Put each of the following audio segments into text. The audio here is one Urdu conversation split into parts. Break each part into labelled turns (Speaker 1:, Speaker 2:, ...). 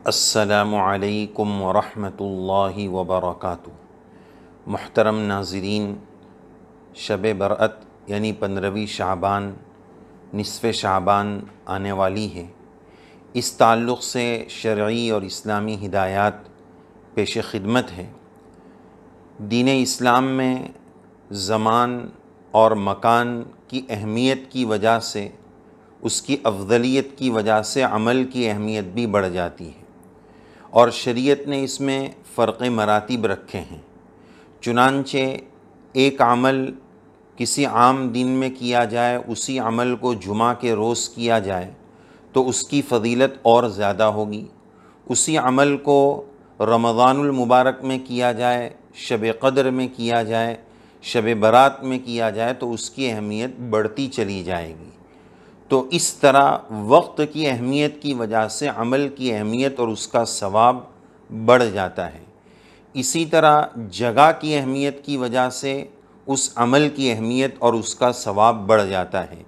Speaker 1: السلام علیکم ورحمۃ اللہ وبرکاتہ۔ محترم ناظرین، شب برأت یعنی 15ویں شعبان، نصف شعبان آنے والی ہے۔ اس تعلق سے شرعی اور اسلامی ہدایات پیش خدمت ہے۔ دین اسلام میں زمان اور مکان کی اہمیت کی وجہ سے، اس کی افضلیت کی وجہ سے عمل کی اہمیت بھی بڑھ جاتی ہے، اور شریعت نے اس میں فرق مراتب رکھے ہیں۔ چنانچہ ایک عمل کسی عام دن میں کیا جائے، اسی عمل کو جمعہ کے روز کیا جائے تو اس کی فضیلت اور زیادہ ہوگی۔ اسی عمل کو رمضان المبارک میں کیا جائے، شب قدر میں کیا جائے، شب برات میں کیا جائے تو اس کی اہمیت بڑھتی چلی جائے گی۔ تو اس طرح وقت کی اہمیت کی وجہ سے عمل کی اہمیت اور اس کا ثواب بڑھ جاتا ہے۔ اسی طرح جگہ کی اہمیت کی وجہ سے اس عمل کی اہمیت اور اس کا ثواب بڑھ جاتا ہے۔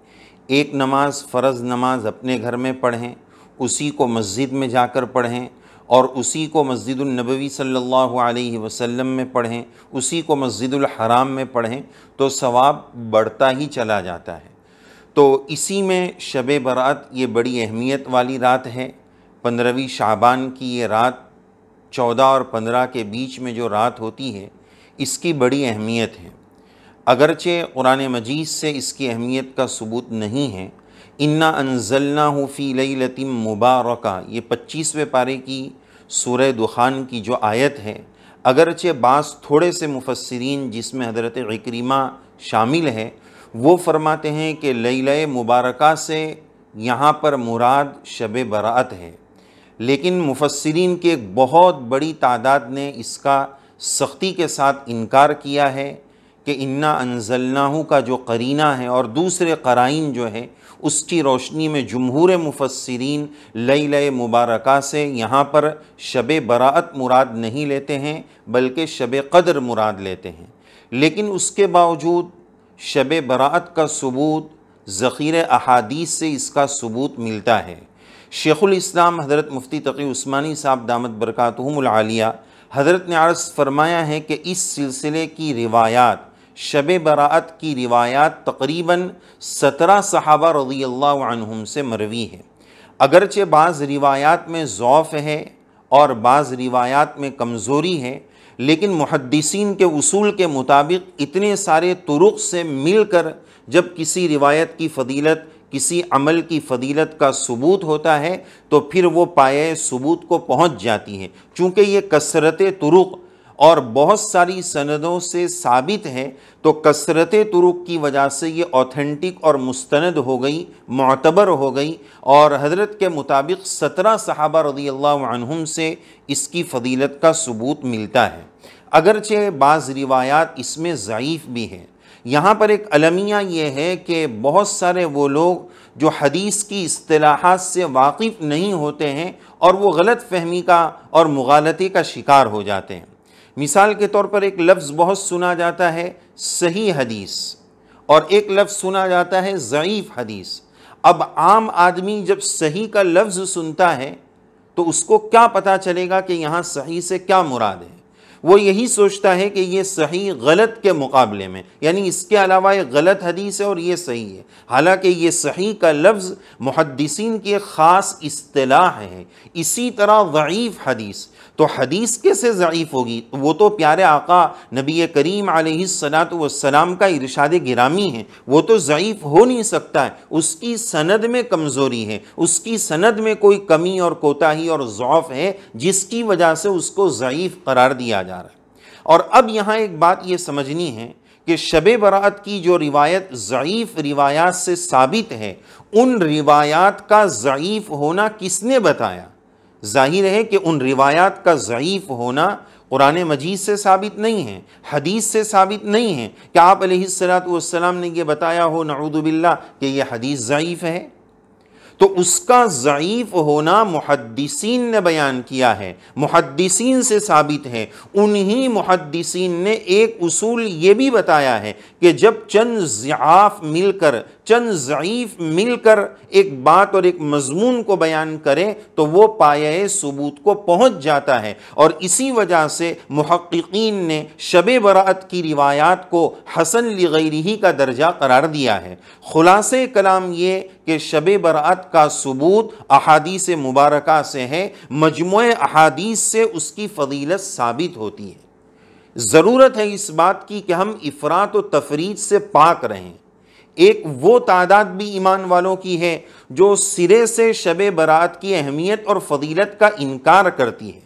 Speaker 1: ایک نماز، فرض نماز اپنے گھر میں پڑھیں، اسی کو مسجد میں جا کر پڑھیں، اور اسی کو مسجد النبوی صلی اللہ علیہ وسلم میں پڑھیں، اسی کو مسجد الحرام میں پڑھیں تو ثواب بڑھتا ہی چلا جاتا ہے۔ تو اسی میں شب برات یہ بڑی اہمیت والی رات ہے۔ 15ویں شعبان کی یہ رات 14 اور 15 کے بیچ میں جو رات ہوتی ہے، اس کی بڑی اہمیت ہے۔ اگرچہ قرآن مجید سے اس کی اہمیت کا ثبوت نہیں ہے۔ انا انزلناہ فی لیلۃ مبارکہ، یہ 25ویں پارے کی سورہ دخان کی جو آیت ہے، اگرچہ بعض تھوڑے سے مفسرین جس میں حضرت عکرمہ شامل ہے، وہ فرماتے ہیں کہ لیلہ مبارکہ سے یہاں پر مراد شب برات ہے، لیکن مفسرین کے ایک بہت بڑی تعداد نے اس کا سختی کے ساتھ انکار کیا ہے کہ انا انزلناہ کا جو قرینہ ہے اور دوسرے قرائن جو ہے، اس کی روشنی میں جمہور مفسرین لیلہ مبارکہ سے یہاں پر شب برات مراد نہیں لیتے ہیں، بلکہ شب قدر مراد لیتے ہیں۔ لیکن اس کے باوجود شب برات کا ثبوت ذخیرہ احادیث سے اس کا ثبوت ملتا ہے۔ شیخ الاسلام حضرت مفتی تقی عثمانی صاحب دامت برکاتہم العالیہ حضرت نے عرض فرمایا ہے کہ اس سلسلے کی روایات، شب برات کی روایات تقریباً 17 صحابہ رضی اللہ عنہم سے مروی ہے۔ اگرچہ بعض روایات میں ضعف ہے اور بعض روایات میں کمزوری ہے، لیکن محدثین کے اصول کے مطابق اتنے سارے طرق سے مل کر جب کسی روایت کی فضیلت، کسی عمل کی فضیلت کا ثبوت ہوتا ہے تو پھر وہ پایۂ ثبوت کو پہنچ جاتی ہے۔ چونکہ یہ کثرت طرق اور بہت ساری سندوں سے ثابت ہے، تو کثرت طرق کی وجہ سے یہ اوتھینٹک اور مستند ہو گئی، معتبر ہو گئی، اور حضرت کے مطابق 17 صحابہ رضی اللہ عنہم سے اس کی فضیلت کا ثبوت ملتا ہے۔ اگرچہ بعض روایات اس میں ضعیف بھی ہیں۔ یہاں پر ایک المیہ یہ ہے کہ بہت سارے وہ لوگ جو حدیث کی اصطلاحات سے واقف نہیں ہوتے ہیں اور وہ غلط فہمی کا اور مغالطے کا شکار ہو جاتے ہیں۔ مثال کے طور پر ایک لفظ بہت سنا جاتا ہے صحیح حدیث، اور ایک لفظ سنا جاتا ہے ضعیف حدیث۔ اب عام آدمی جب صحیح کا لفظ سنتا ہے تو اس کو کیا پتہ چلے گا کہ یہاں صحیح سے کیا مراد ہے؟ وہ یہی سوچتا ہے کہ یہ صحیح غلط کے مقابلے میں، یعنی اس کے علاوہ ایک غلط حدیث ہے اور یہ صحیح ہے، حالانکہ یہ صحیح کا لفظ محدثین کی ایک خاص اصطلاح ہے۔ اسی طرح ضعیف حدیث، تو حدیث کیسے ضعیف ہوگی؟ وہ تو پیارے آقا نبی کریم علیہ السلام کا ارشاد گرامی ہے، وہ تو ضعیف ہو نہیں سکتا ہے۔ اس کی سند میں کمزوری ہے، اس کی سند میں کوئی کمی اور کوتاہی اور ضعف ہے، جس کی وجہ سے اس کو ضعیف قرار دیا جا رہا ہے۔ اور اب یہاں ایک بات یہ سمجھنی ہے کہ شب برات کی جو روایت ضعیف روایات سے ثابت ہے، ان روایات کا ضعیف ہونا کس نے بتایا؟ ظاہر ہے کہ ان روایات کا ضعیف ہونا قرآن مجید سے ثابت نہیں ہے، حدیث سے ثابت نہیں ہے کہ آپ علیہ الصلوۃ والسلام نے یہ بتایا ہو نعوذ باللہ کہ یہ حدیث ضعیف ہے۔ تو اس کا ضعیف ہونا محدثین نے بیان کیا ہے، محدثین سے ثابت ہے۔ انہی محدثین نے ایک اصول یہ بھی بتایا ہے کہ جب چند ضعاف مل کر، چند ضعیف مل کر ایک بات اور ایک مضمون کو بیان کرے تو وہ پایہ ثبوت کو پہنچ جاتا ہے، اور اسی وجہ سے محققین نے شب برأت کی روایات کو حسن لغیرہ کا درجہ قرار دیا ہے۔ خلاصہ کلام یہ کہ شب برأت کا ثبوت احادیث مبارکہ سے ہے، مجموعہ احادیث سے اس کی فضیلت ثابت ہوتی ہے۔ ضرورت ہے اس بات کی کہ ہم افراط و تفریط سے پاک رہیں۔ ایک وہ تعداد بھی ایمان والوں کی ہے جو سرے سے شب برأت کی اہمیت اور فضیلت کا انکار کرتی ہے۔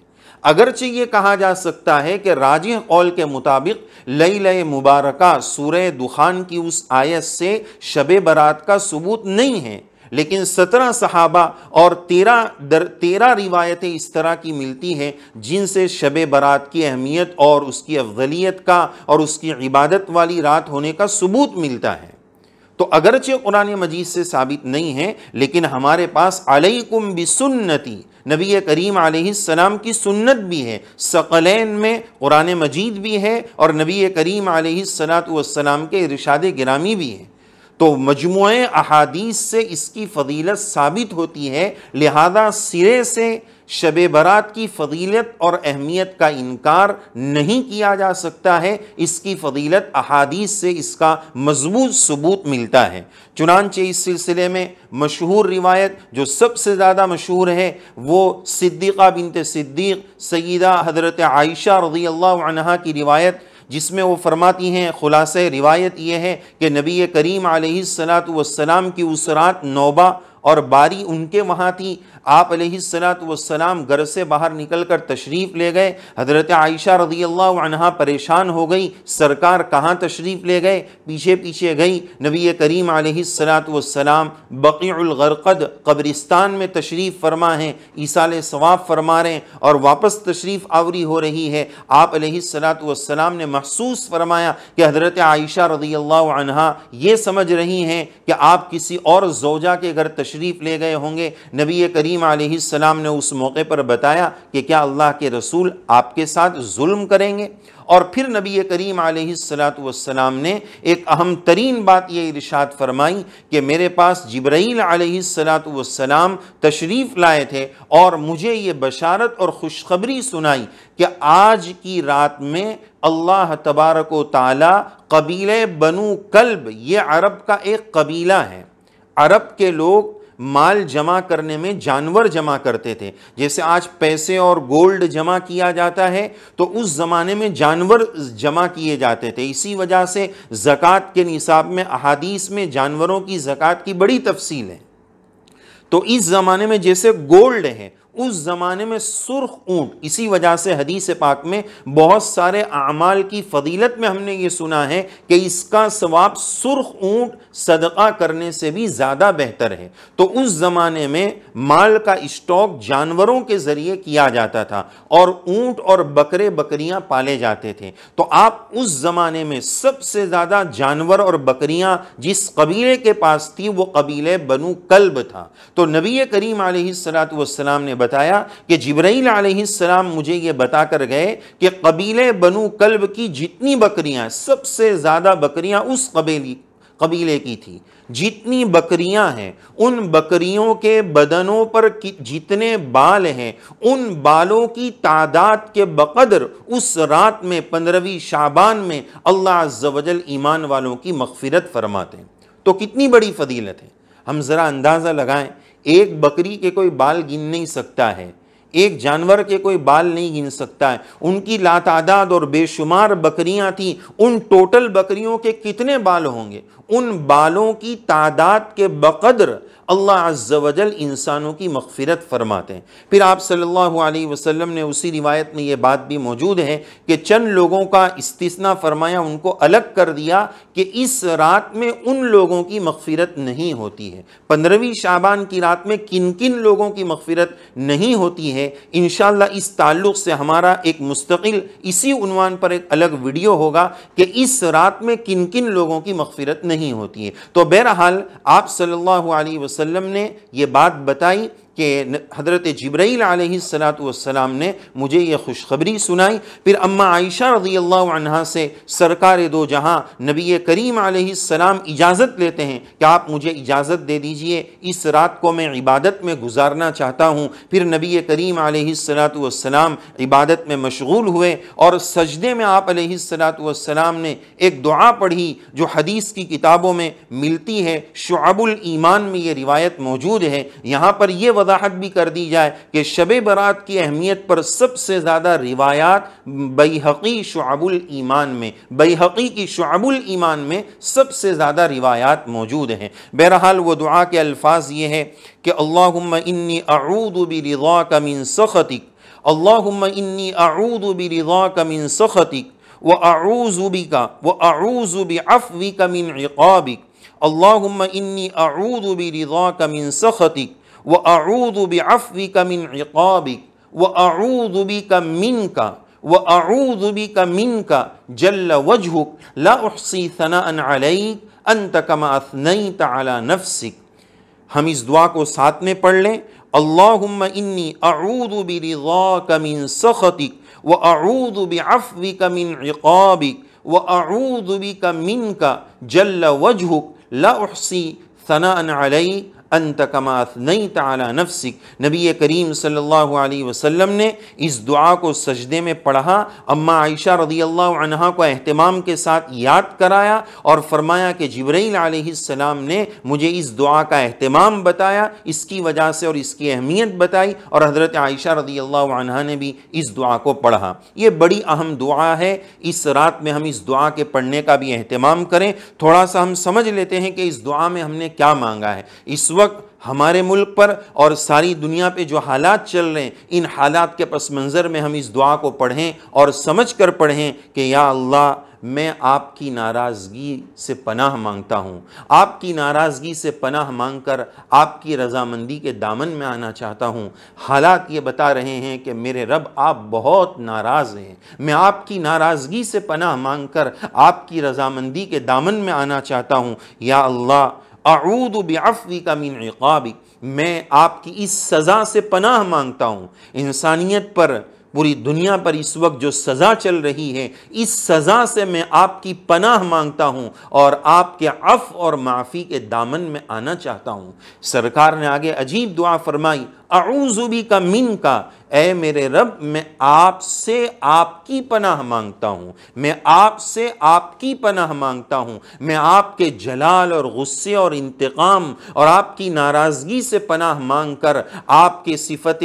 Speaker 1: اگرچہ یہ کہا جا سکتا ہے کہ راجح قول کے مطابق لیلہ مبارکہ سورہ دخان کی اس آیت سے شب برأت کا ثبوت نہیں ہے، لیکن 17 صحابہ اور 13 روایتیں اس طرح کی ملتی ہیں جن سے شب برأت کی اہمیت اور اس کی افضلیت کا اور اس کی عبادت والی رات ہونے کا ثبوت ملتا ہے۔ تو اگرچہ قرآن مجید سے ثابت نہیں ہے، لیکن ہمارے پاس علیکم بسنتی، نبی کریم علیہ السلام کی سنت بھی ہے، ثقلین میں قرآن مجید بھی ہے اور نبی کریم علیہ السلام کے ارشاد گرامی بھی ہے۔ تو مجموعہ احادیث سے اس کی فضیلت ثابت ہوتی ہے، لہذا سرے سے شب برأت کی فضیلت اور اہمیت کا انکار نہیں کیا جا سکتا ہے۔ اس کی فضیلت احادیث سے اس کا مضبوط ثبوت ملتا ہے۔ چنانچہ اس سلسلے میں مشہور روایت جو سب سے زیادہ مشہور ہے وہ صدیقہ بنت صدیق سیدہ حضرت عائشہ رضی اللہ عنہا کی روایت، جس میں وہ فرماتی ہیں، خلاصہ روایت یہ ہے کہ نبی کریم علیہ السلام کی اس رات نوبہ اور باری ان کے وہاں تھی۔ آپ علیہ السلام گھر سے باہر نکل کر تشریف لے گئے۔ حضرت عائشہ رضی اللہ عنہا پریشان ہو گئی، سرکار کہاں تشریف لے گئے؟ پیچھے پیچھے گئی۔ نبی کریم علیہ السلام بقیع الغرقد قبرستان میں تشریف فرما ہیں، ایصال ثواب فرما رہے ہیں اور واپس تشریف آوری ہو رہی ہے۔ آپ علیہ السلام نے محسوس فرمایا کہ حضرت عائشہ رضی اللہ عنہا یہ سمجھ رہی ہیں کہ آپ کسی اور زوجہ کے گھر تشریف لے گئے ہوں گے۔ نبی کریم علیہ السلام نے اس موقع پر بتایا کہ کیا اللہ کے رسول آپ کے ساتھ ظلم کریں گے؟ اور پھر نبی کریم علیہ السلام نے ایک اہم ترین بات یہ ارشاد فرمائی کہ میرے پاس جبرائیل علیہ السلام تشریف لائے تھے اور مجھے یہ بشارت اور خوشخبری سنائی کہ آج کی رات میں اللہ تبارک و تعالی قبیلہ بنو کلب، یہ عرب کا ایک قبیلہ ہے۔ عرب کے لوگ مال جمع کرنے میں جانور جمع کرتے تھے، جیسے آج پیسے اور گولڈ جمع کیا جاتا ہے، تو اس زمانے میں جانور جمع کیے جاتے تھے۔ اسی وجہ سے زکوٰۃ کے نصاب میں احادیث میں جانوروں کی زکوٰۃ کی بڑی تفصیل ہے۔ تو اس زمانے میں جیسے گولڈ ہے، اس زمانے میں سرخ اونٹ، اسی وجہ سے حدیث پاک میں بہت سارے اعمال کی فضیلت میں ہم نے یہ سنا ہے کہ اس کا ثواب سرخ اونٹ صدقہ کرنے سے بھی زیادہ بہتر ہے۔ تو اس زمانے میں مال کا اسٹاک جانوروں کے ذریعے کیا جاتا تھا اور اونٹ اور بکرے بکریاں پالے جاتے تھے۔ تو آپ اس زمانے میں سب سے زیادہ جانور اور بکریاں جس قبیلے کے پاس تھی وہ قبیلہ بنو کلب تھا۔ تو نبی کریم علیہ السلام نے بتایا کہ جبرائیل علیہ السلام مجھے یہ بتا کر گئے کہ قبیلہ بنو کلب کی جتنی بکریاں، سب سے زیادہ بکریاں اس قبیلے کی تھی۔ جتنی بکریاں ہیں ان بکریوں کے بدنوں پر جتنے بال ہیں ان بالوں کی تعداد کے بقدر اس رات میں 15ویں شعبان میں اللہ عز و جل ایمان والوں کی مغفرت فرماتے ہیں۔ تو کتنی بڑی فضیلت ہے، ہم ذرا اندازہ لگائیں۔ ایک بکری کے کوئی بال گن نہیں سکتا ہے، ایک جانور کے کوئی بال نہیں گن سکتا ہے۔ ان کی لاتعداد اور بے شمار بکریاں تھیں، ان ٹوٹل بکریوں کے کتنے بال ہوں گے؟ ان بالوں کی تعداد کے بقدر اللہ عز و جل انسانوں کی مغفرت فرماتے ہیں۔ پھر آپ صلی اللہ علیہ وسلم نے اسی روایت میں یہ بات بھی موجود ہے کہ چند لوگوں کا استثناء فرمایا، ان کو الگ کر دیا کہ اس رات میں ان لوگوں کی مغفرت نہیں ہوتی ہے۔ 15ویں شعبان کی رات میں کن کن لوگوں کی مغفرت نہیں ہوتی ہے؟ ہے۔ انشاءاللہ اس تعلق سے ہمارا ایک مستقل اسی عنوان پر ایک الگ ویڈیو ہوگا کہ اس رات میں کن کن لوگوں کی مغفرت نہیں ہوتی ہے۔ تو بہرحال آپ صلی اللہ علیہ وسلم نے یہ بات بتائی کہ حضرت جبرائیل علیہ السلام نے مجھے یہ خوشخبری سنائی۔ پھر اماں عائشہ رضی اللہ عنہا سے سرکار دو جہاں نبی کریم علیہ السلام اجازت لیتے ہیں کہ آپ مجھے اجازت دے دیجئے، اس رات کو میں عبادت میں گزارنا چاہتا ہوں۔ پھر نبی کریم علیہ السلام عبادت میں مشغول ہوئے اور سجدے میں آپ علیہ السلام نے ایک دعا پڑھی جو حدیث کی کتابوں میں ملتی ہے، شعب الایمان میں یہ روایت موجود ہے۔ یہاں پر یہ وضاحت بھی کر دی جائے کہ شب برات کی اہمیت پر سب سے زیادہ روایات بیہقی شعب الایمان میں، بیہقی کی شعب الایمان میں سب سے زیادہ روایات موجود ہیں۔ بہرحال وہ دعا کے الفاظ یہ ہے کہ اللہم انی اعوذ برضاک من سخطک، اللہم انی اعوذ برضاک من سخطک واعوذ بعفوک من عقابک، اللہم انی اعوذ برضاک من سخطک وَأَعُوذُ بِعَفْوِكَ مِنْ عِقَابِكَ وَأَعُوذُ بِكَ مِنْكَ جَلَّ وَجْهُكَ لَا أُحْصِي ثَنَاءً عَلَيْكَ أَنْتَ كَمَا أَثْنَيْتَ عَلَى نَفْسِكَ۔ ہم اس دعا کو ساتھ میں پڑھ لیں، اللہم انی اعوذ برضاک من سخطک وَأَعُوذُ بِعَفْوِكَ مِنْ عِقَابِكَ وَأَعُوذُ بِكَ مِنْكَ جَلَّ وَجْهُكَ لَا أُحْصِي ثَنَاءً عَلَيْكَ انت کما اثنیت علی نفسک۔ نبی کریم صلی اللہ علیہ وسلم نے اس دعا کو سجدے میں پڑھا، اماں عائشہ رضی اللہ عنہا کو اہتمام کے ساتھ یاد کرایا اور فرمایا کہ جبرائیل علیہ السلام نے مجھے اس دعا کا اہتمام بتایا، اس کی وجہ سے اور اس کی اہمیت بتائی، اور حضرت عائشہ رضی اللہ عنہا نے بھی اس دعا کو پڑھا۔ یہ بڑی اہم دعا ہے، اس رات میں ہم اس دعا کے پڑھنے کا بھی اہتمام کریں۔ تھوڑا سا ہم سمجھ لیتے ہیں کہ اس دعا میں ہم نے کیا مانگا ہے۔ اس وقت ہمارے ملک پر اور ساری دنیا پہ جو حالات چل رہے ہیں، ان حالات کے پس منظر میں ہم اس دعا کو پڑھیں اور سمجھ کر پڑھیں کہ یا اللہ میں آپ کی ناراضگی سے پناہ مانگتا ہوں، آپ کی ناراضگی سے پناہ مانگ کر آپ کی رضامندی کے دامن میں آنا چاہتا ہوں۔ حالات یہ بتا رہے ہیں کہ میرے رب آپ بہت ناراض ہیں، میں آپ کی ناراضگی سے پناہ مانگ کر آپ کی رضامندی کے دامن میں آنا چاہتا ہوں۔ یا اللہ اعوذ بعفوک من عقابک، میں آپ کی اس سزا سے پناہ مانگتا ہوں۔ انسانیت پر، پوری دنیا پر اس وقت جو سزا چل رہی ہے، اس سزا سے میں آپ کی پناہ مانگتا ہوں اور آپ کے عفو اور معافی کے دامن میں آنا چاہتا ہوں۔ سرکار نے آگے عجیب دعا فرمائی، اعوذ بک منک، اے میرے رب میں آپ سے آپ کی پناہ مانگتا ہوں، میں آپ سے آپ کی پناہ مانگتا ہوں، میں آپ کے جلال اور غصے اور انتقام اور آپ کی ناراضگی سے پناہ مانگ کر آپ کے صفت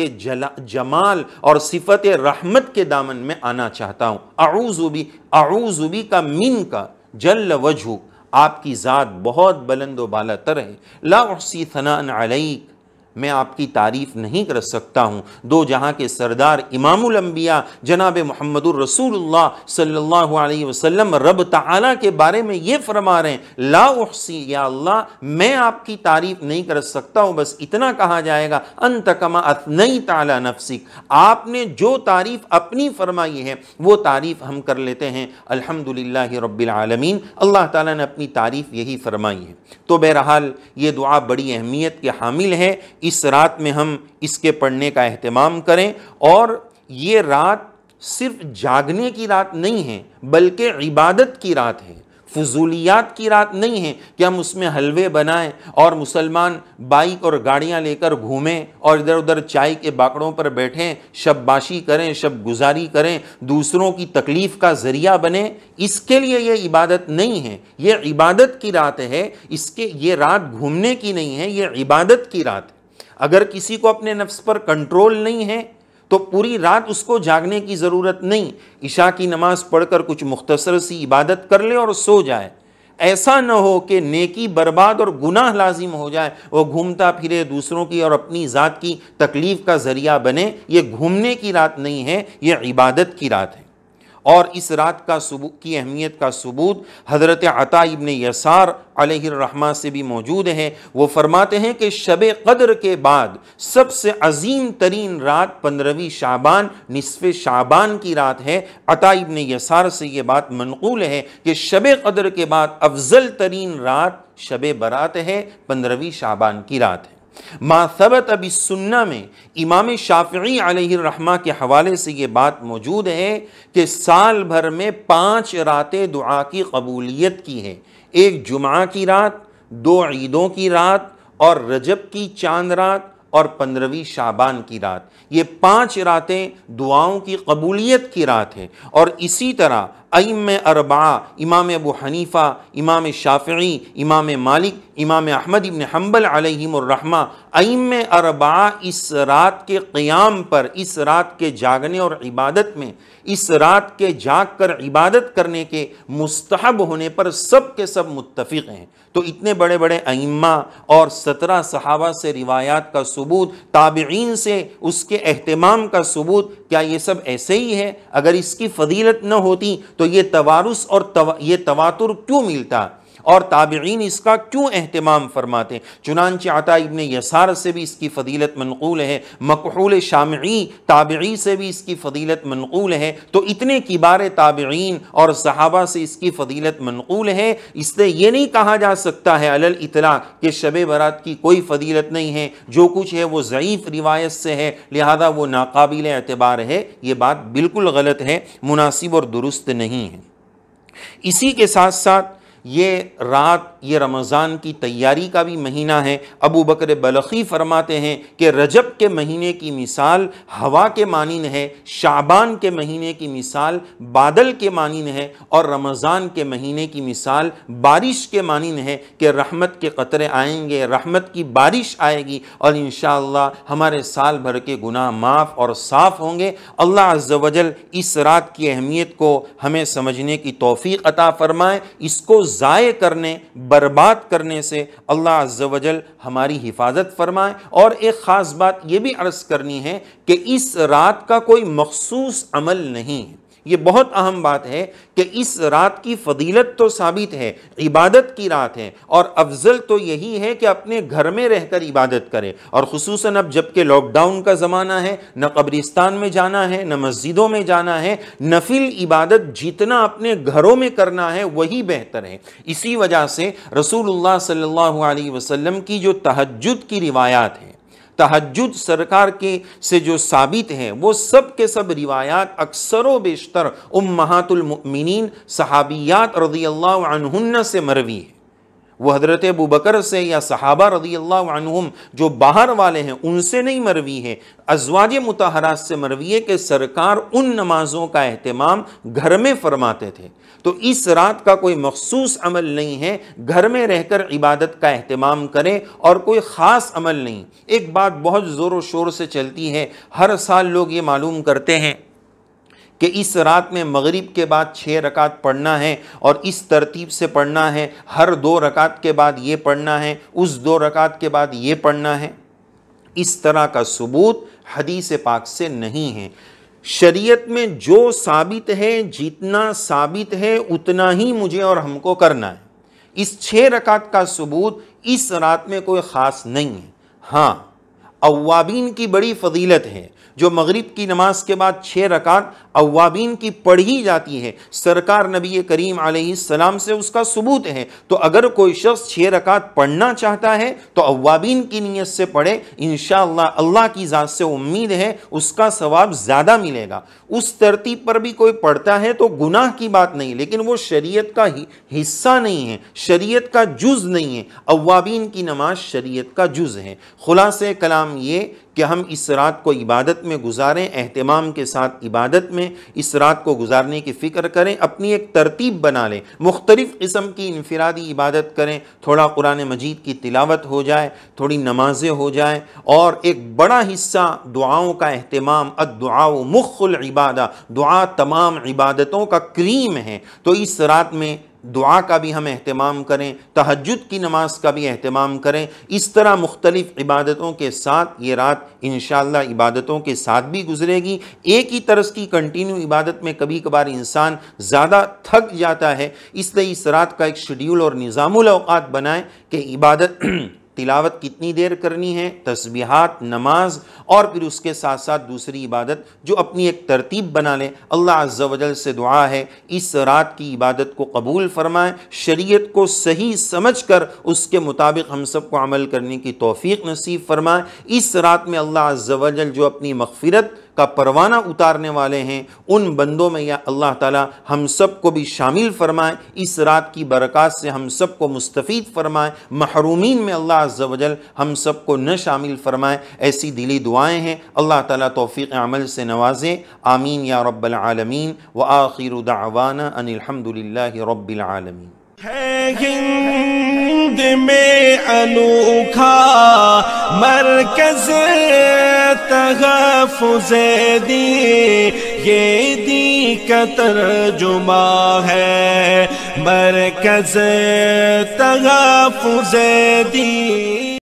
Speaker 1: جمال اور صفت رحمت کے دامن میں آنا چاہتا ہوں۔ اعوذ بک منک جل وجہک، آپ کی ذات بہت بلند و بالا تر ہے، لا احصی ثناء علیک، میں آپ کی تعریف نہیں کر سکتا ہوں۔ دو جہاں کے سردار امام الانبیاء جناب محمد الرسول اللہ صلی اللہ علیہ وسلم رب تعالیٰ کے بارے میں یہ فرما رہے ہیں، لا احصی، یا اللہ میں آپ کی تعریف نہیں کر سکتا ہوں، بس اتنا کہا جائے گا انت کما اثنیت علی نفسک، آپ نے جو تعریف اپنی فرمائی ہے وہ تعریف ہم کر لیتے ہیں۔ الحمدللہ رب العالمین، اللہ تعالیٰ نے اپنی تعریف یہی فرمائی ہے۔ تو بہرحال یہ دعا بڑی اہمیت کے حامل ہے، اس رات میں ہم اس کے پڑھنے کا اہتمام کریں، اور یہ رات صرف جاگنے کی رات نہیں ہے بلکہ عبادت کی رات ہے، فضولیات کی رات نہیں ہے کہ ہم اس میں حلوے بنائیں اور مسلمان بائک اور گاڑیاں لے کر گھومیں اور ادھر ادھر چائے کے باکڑوں پر بیٹھیں، شب باشی کریں، شب گزاری کریں، دوسروں کی تکلیف کا ذریعہ بنیں۔ اس کے لیے یہ عبادت نہیں ہے، یہ عبادت کی رات ہے، یہ رات گھومنے کی نہیں ہے، یہ عبادت کی رات ہے۔ اگر کسی کو اپنے نفس پر کنٹرول نہیں ہے تو پوری رات اس کو جاگنے کی ضرورت نہیں، عشاء کی نماز پڑھ کر کچھ مختصر سی عبادت کر لے اور سو جائے۔ ایسا نہ ہو کہ نیکی برباد اور گناہ لازم ہو جائے، وہ گھومتا پھرے دوسروں کی اور اپنی ذات کی تکلیف کا ذریعہ بنے۔ یہ گھومنے کی رات نہیں ہے، یہ عبادت کی رات ہے۔ اور اس رات کی اہمیت کا ثبوت حضرت عطا ابن یسار علیہ الرحمہ سے بھی موجود ہے۔ وہ فرماتے ہیں کہ شب قدر کے بعد سب سے عظیم ترین رات 15ویں شعبان، نصف شعبان کی رات ہے۔ عطا ابن یسار سے یہ بات منقول ہے کہ شب قدر کے بعد افضل ترین رات شب برات ہے، 15ویں شعبان کی رات ہے۔ ما ثبت بالسنہ میں امام شافعی علیہ الرحمہ کے حوالے سے یہ بات موجود ہے کہ سال بھر میں 5 راتیں دعا کی قبولیت کی ہے، ایک جمعہ کی رات، 2 عیدوں کی رات اور رجب کی چاند رات اور 15ویں شعبان کی رات۔ یہ 5 راتیں دعاؤں کی قبولیت کی رات ہے۔ اور اسی طرح ائمہ اربعہ، امام ابو حنیفہ، امام شافعی، امام مالک، امام احمد ابن حنبل علیہم الرحمہ، ائمہ اربعہ اس رات کے قیام پر، اس رات کے جاگنے اور عبادت میں، اس رات کے جاگ کر عبادت کرنے کے مستحب ہونے پر سب کے سب متفق ہیں۔ تو اتنے بڑے بڑے ائمہ اور 17 صحابہ سے روایات کا ثبوت، تابعین سے اس کے اہتمام کا ثبوت، کیا یہ سب ایسے ہی ہے؟ اگر اس کی فضیلت نہ ہوتی تو یہ توارث اور یہ تواتر کیوں ملتا اور تابعین اس کا کیوں اہتمام فرماتے؟ چنانچہ عطا ابن یسار سے بھی اس کی فضیلت منقول ہے، مکحول شامعی تابعی سے بھی اس کی فضیلت منقول ہے۔ تو اتنے کبار تابعین اور صحابہ سے اس کی فضیلت منقول ہے، اس لیے یہ نہیں کہا جا سکتا ہے علی الاطلاق کہ شب برات کی کوئی فضیلت نہیں ہے، جو کچھ ہے وہ ضعیف روایت سے ہے لہذا وہ ناقابل اعتبار ہے۔ یہ بات بالکل غلط ہے، مناسب اور درست نہیں ہے۔ اسی کے ساتھ ساتھ یہ رات، یہ رمضان کی تیاری کا بھی مہینہ ہے۔ ابو بکر بلخی فرماتے ہیں کہ رجب کے مہینے کی مثال ہوا کے مانند ہے، شعبان کے مہینے کی مثال بادل کے مانند ہے، اور رمضان کے مہینے کی مثال بارش کے مانند ہے کہ رحمت کے قطرے آئیں گے، رحمت کی بارش آئے گی اور انشاءاللہ ہمارے سال بھر کے گناہ معاف اور صاف ہوں گے۔ اللہ عز و جل اس رات کی اہمیت کو ہمیں سمجھنے کی توفیق عطا فرمائے۔ اس کو ضائع کرنے، برباد کرنے سے اللہ عز و جل ہماری حفاظت فرمائے۔ اور ایک خاص بات یہ بھی عرض کرنی ہے کہ اس رات کا کوئی مخصوص عمل نہیں ہے۔ یہ بہت اہم بات ہے کہ اس رات کی فضیلت تو ثابت ہے، عبادت کی رات ہے، اور افضل تو یہی ہے کہ اپنے گھر میں رہ کر عبادت کرے، اور خصوصاً اب جب کہ لاک ڈاؤن کا زمانہ ہے، نہ قبرستان میں جانا ہے، نہ مسجدوں میں جانا ہے، نفل عبادت جتنا اپنے گھروں میں کرنا ہے وہی بہتر ہے۔ اسی وجہ سے رسول اللہ صلی اللہ علیہ وسلم کی جو تہجد کی روایات ہیں، تہجد سرکار کے سے جو ثابت ہے، وہ سب کے سب روایات اکثر و بیشتر امہات المؤمنین صحابیات رضی اللہ عنہن سے مروی ہے۔ وہ حضرت ابو بکر سے یا صحابہ رضی اللہ عنہم جو باہر والے ہیں ان سے نہیں مروی ہے، ازواج مطہرات سے مروی ہے کہ سرکار ان نمازوں کا اہتمام گھر میں فرماتے تھے۔ تو اس رات کا کوئی مخصوص عمل نہیں ہے، گھر میں رہ کر عبادت کا اہتمام کریں، اور کوئی خاص عمل نہیں۔ ایک بات بہت زور و شور سے چلتی ہے، ہر سال لوگ یہ معلوم کرتے ہیں کہ اس رات میں مغرب کے بعد 6 رکعت پڑھنا ہے اور اس ترتیب سے پڑھنا ہے، ہر 2 رکعت کے بعد یہ پڑھنا ہے، اس 2 رکعت کے بعد یہ پڑھنا ہے۔ اس طرح کا ثبوت حدیث پاک سے نہیں ہے۔ شریعت میں جو ثابت ہے، جتنا ثابت ہے اتنا ہی مجھے اور ہم کو کرنا ہے۔ اس 6 رکعت کا ثبوت اس رات میں کوئی خاص نہیں ہے۔ ہاں، اوابین کی بڑی فضیلت ہے، جو مغرب کی نماز کے بعد 6 رکعت اوابین کی پڑھی جاتی ہے، سرکار نبی کریم علیہ السلام سے اس کا ثبوت ہے۔ تو اگر کوئی شخص 6 رکعت پڑھنا چاہتا ہے تو اوابین کی نیت سے پڑھے، انشاءاللہ اللہ کی ذات سے امید ہے اس کا ثواب زیادہ ملے گا۔ اس ترتیب پر بھی کوئی پڑھتا ہے تو گناہ کی بات نہیں، لیکن وہ شریعت کا حصہ نہیں ہے، شریعت کا جز نہیں ہے۔ اوابین کی نماز شریعت کا جز ہے۔ خلاصہ کلام یہ کہ ہم اس رات کو عبادت میں گزاریں، اہتمام کے ساتھ عبادت میں اس رات کو گزارنے کی فکر کریں، اپنی ایک ترتیب بنا لیں، مختلف قسم کی انفرادی عبادت کریں، تھوڑا قرآن مجید کی تلاوت ہو جائے، تھوڑی نمازیں ہو جائیں، اور ایک بڑا حصہ دعاؤں کا اہتمام۔ الدعاء مخ العبادہ، دعا تمام عبادتوں کا کریم ہے، تو اس رات میں دعا کا بھی ہم اہتمام کریں، تہجد کی نماز کا بھی اہتمام کریں۔ اس طرح مختلف عبادتوں کے ساتھ یہ رات انشاءاللہ عبادتوں کے ساتھ بھی گزرے گی۔ ایک ہی طرز کی کنٹینیو عبادت میں کبھی کبھار انسان زیادہ تھک جاتا ہے، اس لیے اس رات کا ایک شیڈیول اور نظام الاوقات بنائیں کہ عبادت تلاوت کتنی دیر کرنی ہے، تسبیحات، نماز، اور پھر اس کے ساتھ ساتھ دوسری عبادت جو اپنی ایک ترتیب بنا لیں۔ اللہ عز و جل سے دعا ہے اس رات کی عبادت کو قبول فرمائیں، شریعت کو صحیح سمجھ کر اس کے مطابق ہم سب کو عمل کرنے کی توفیق نصیب فرمائیں۔ اس رات میں اللہ عز و جل جو اپنی مغفرت کا پروانہ اتارنے والے ہیں ان بندوں میں یا اللہ تعالی ہم سب کو بھی شامل فرمائیں، اس رات کی برکات سے ہم سب کو مستفید فرمائیں، محرومین میں اللہ عز و جل ہم سب کو نہ شامل فرمائیں۔ ایسی دلی دعائیں ہیں، اللہ تعالی توفیق عمل سے نوازے، آمین یا رب العالمین، وآخر دعوانا ان الحمدللہ رب العالمین۔
Speaker 2: ہے ہند میں انوکھا مرکز تحفظ دین، یہ دین کا ترجمہ ہے مرکز تحفظ دین۔